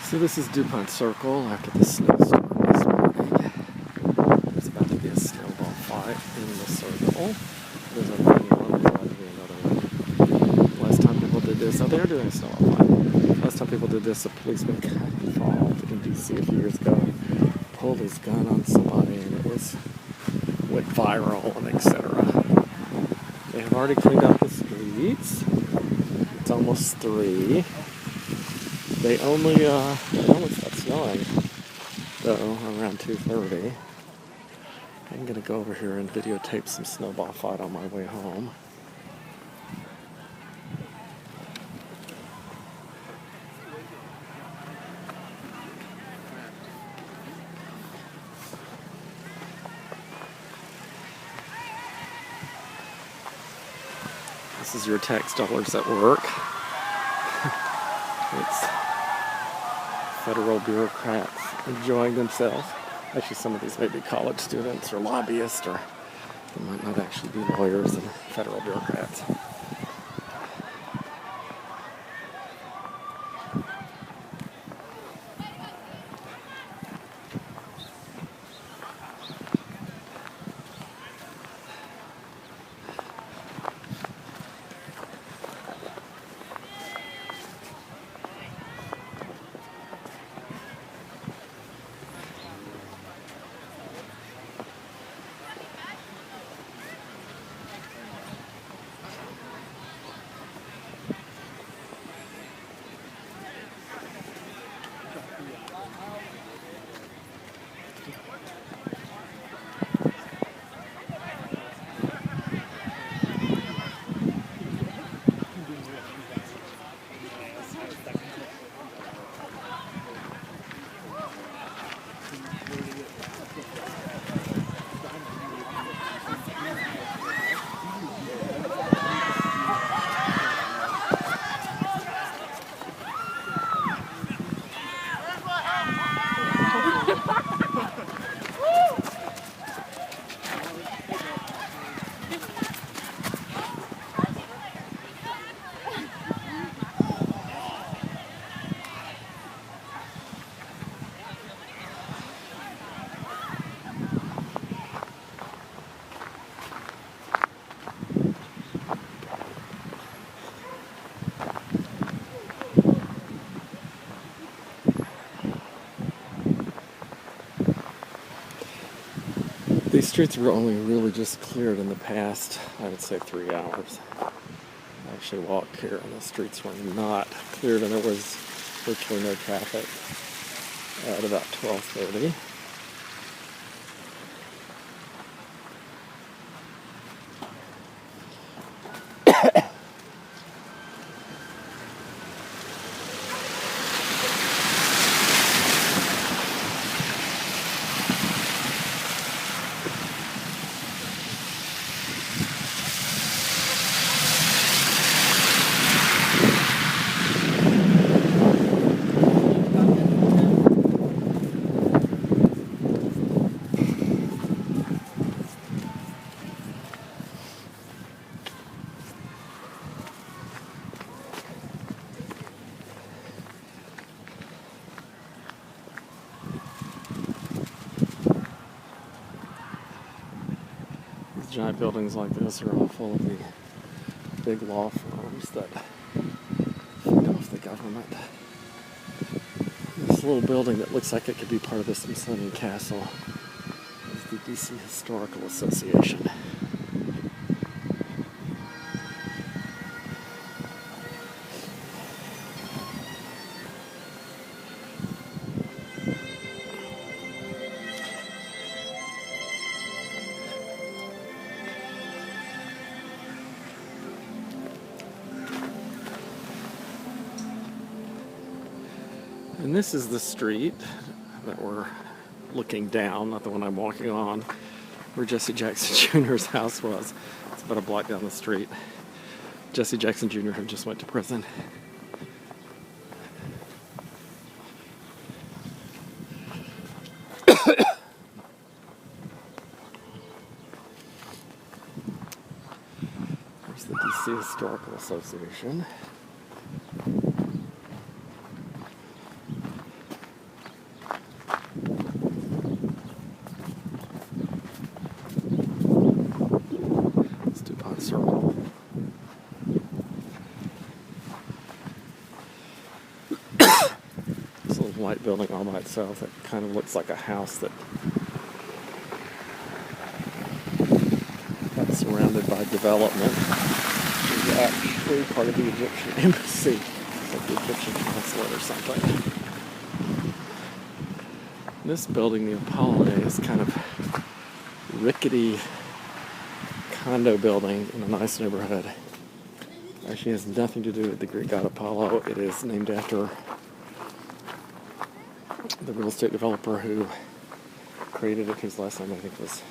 So this is DuPont Circle after the snowstorm this morning. There's about to be a snowball fight in the circle. There's a running one, there's about to be another one. Last time people did this, they're doing a snowball fight. Last time people did this, a policeman got involved in DC a few years ago and pulled his gun on somebody and it went viral and etc. They have already cleaned up the streets. It's almost 3. They only stopped snowing, though, around 2:30. I'm going to go over here and videotape some snowball fight on my way home. This is your tax dollars at work. It's federal bureaucrats enjoying themselves. Actually, some of these may be college students or lobbyists, or they might not actually be lawyers and federal bureaucrats. These streets were only really just cleared in the past, I would say 3 hours. I actually walked here and the streets were not cleared and there was virtually no traffic at about 12:30. Giant buildings like this are all full of the big law firms that feed off the government. This little building that looks like it could be part of the Smithsonian Castle is the DC Historical Association. And this is the street that we're looking down, not the one I'm walking on, where Jesse Jackson Jr.'s house was. It's about a block down the street. Jesse Jackson Jr. had just went to prison. There's the DC Historical Association. little white building all by itself that kind of looks like a house that got surrounded by development. It's actually part of the Egyptian embassy. It's like the Egyptian consulate or something. This building, the Apollo, is kind of rickety condo building in a nice neighborhood. Actually has nothing to do with the Greek god Apollo. It is named after the real estate developer who created it, whose last name I think was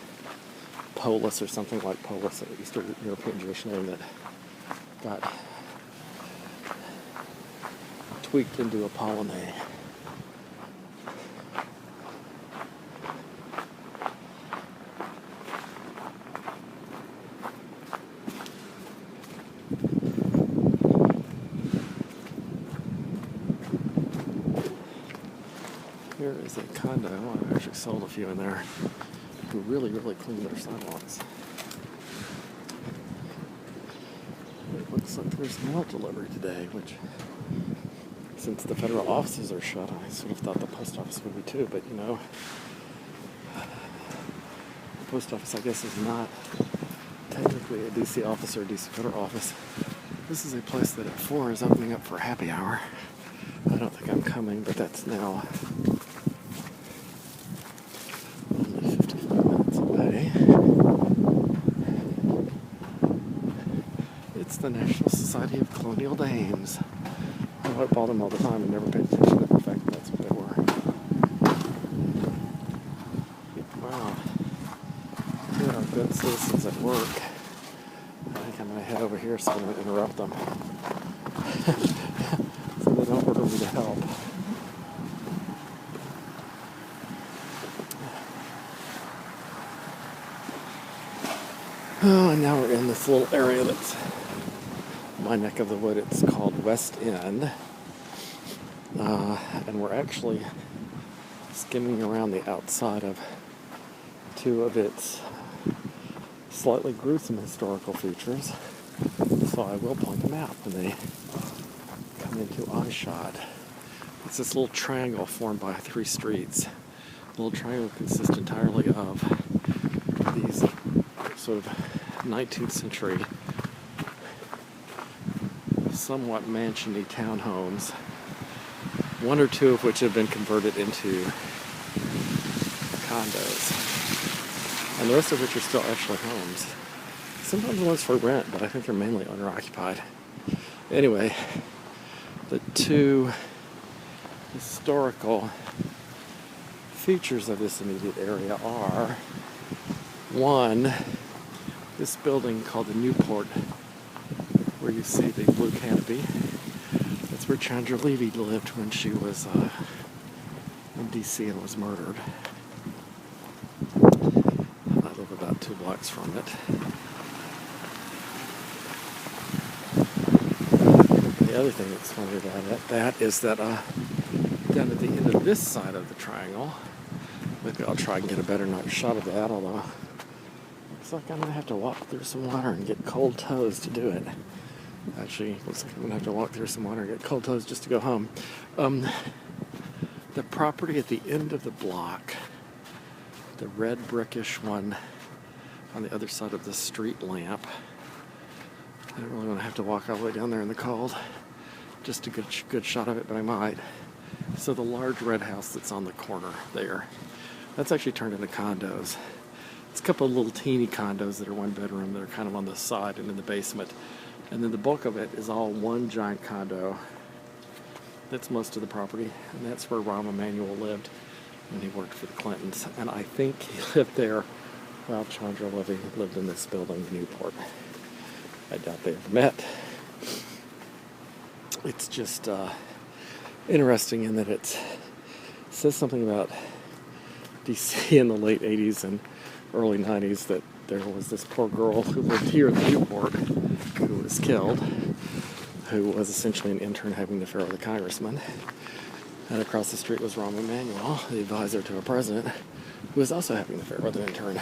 Polis or something like Polis, an Eastern European Jewish name that got tweaked into Apollone. Here is a condo. I've actually sold a few in there who really, really clean their sidewalks. It looks like there's mail delivery today, which, since the federal offices are shut, I sort of thought the post office would be too, but you know, the post office, I guess, is not technically a DC office or a DC federal office. This is a place that at 4 is opening up for happy hour. I don't think I'm coming, but that's now only 55 minutes away. It's the National Society of Colonial Dames. I know I bought them all the time and never paid attention to the fact that that's what they were. Wow. Here are good citizens at work. I think I'm going to head over here so I don't interrupt them. So they don't order me to help. Oh, and now we're in this little area that's my neck of the wood. It's called West End. And we're actually skimming around the outside of two of its slightly gruesome historical features. So I will point them out when they come into eyeshot. It's this little triangle formed by 3 streets. The little triangle consists entirely of these sort of 19th century, somewhat mansion-y townhomes, 1 or 2 of which have been converted into condos, and the rest of which are still actually homes. Sometimes ones for rent, but I think they're mainly owner-occupied. Anyway, the 2 historical features of this immediate area are, 1, this building called the Newport, where you see the blue canopy. That's where Chandra Levy lived when she was in D.C. and was murdered. I live about 2 blocks from it. The other thing that's funny about that is that down at the end of this side of the triangle, maybe I'll try and get a better night shot of that, although looks like I'm going to have to walk through some water and get cold toes to do it. Actually, looks like I'm going to have to walk through some water and get cold toes just to go home. The property at the end of the block, the red brickish one on the other side of the street lamp, I don't really want to have to walk all the way down there in the cold just to get a good shot of it, but I might. So the large red house that's on the corner there, that's actually turned into condos. It's a couple of little teeny condos that are 1 bedroom that are kind of on the side and in the basement. And then the bulk of it is all 1 giant condo. That's most of the property. And that's where Rahm Emanuel lived when he worked for the Clintons. And I think he lived there while Chandra Levy lived in this building in Newport. I doubt they ever met. It's just interesting in that it says something about D.C. in the late 80s and early 90s, that there was this poor girl who lived here in Newport who was killed, who was essentially an intern having an affair with a congressman. And across the street was Rahm Emanuel, the advisor to a president, who was also having an affair with an intern.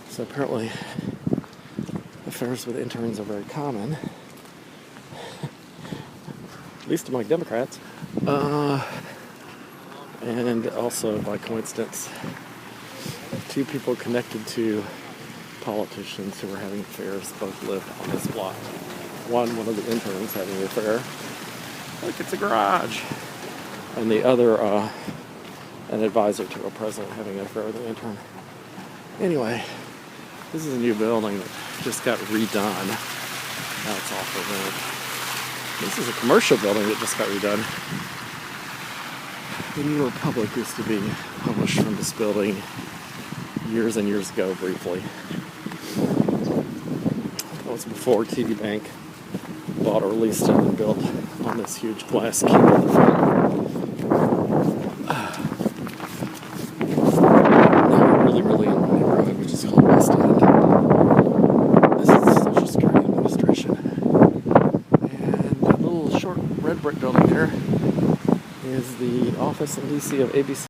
So apparently affairs with interns are very common, at least among Democrats. And also, by coincidence, two people connected to politicians who were having affairs both lived on this block. One of the interns having an affair. Look, it's a garage. And the other, an advisor to a president having an affair with an intern. Anyway, this is a new building that just got redone. Now it's all for rent. This is a commercial building that just got redone. The New Republic used to be published from this building years and years ago, briefly. That was before TD Bank bought or leased it and built on this huge glass cube in the front. Now we're really in my neighborhood, which is called West End. This is the Social Security Administration. And that little short red brick building there is the office in DC of ABC.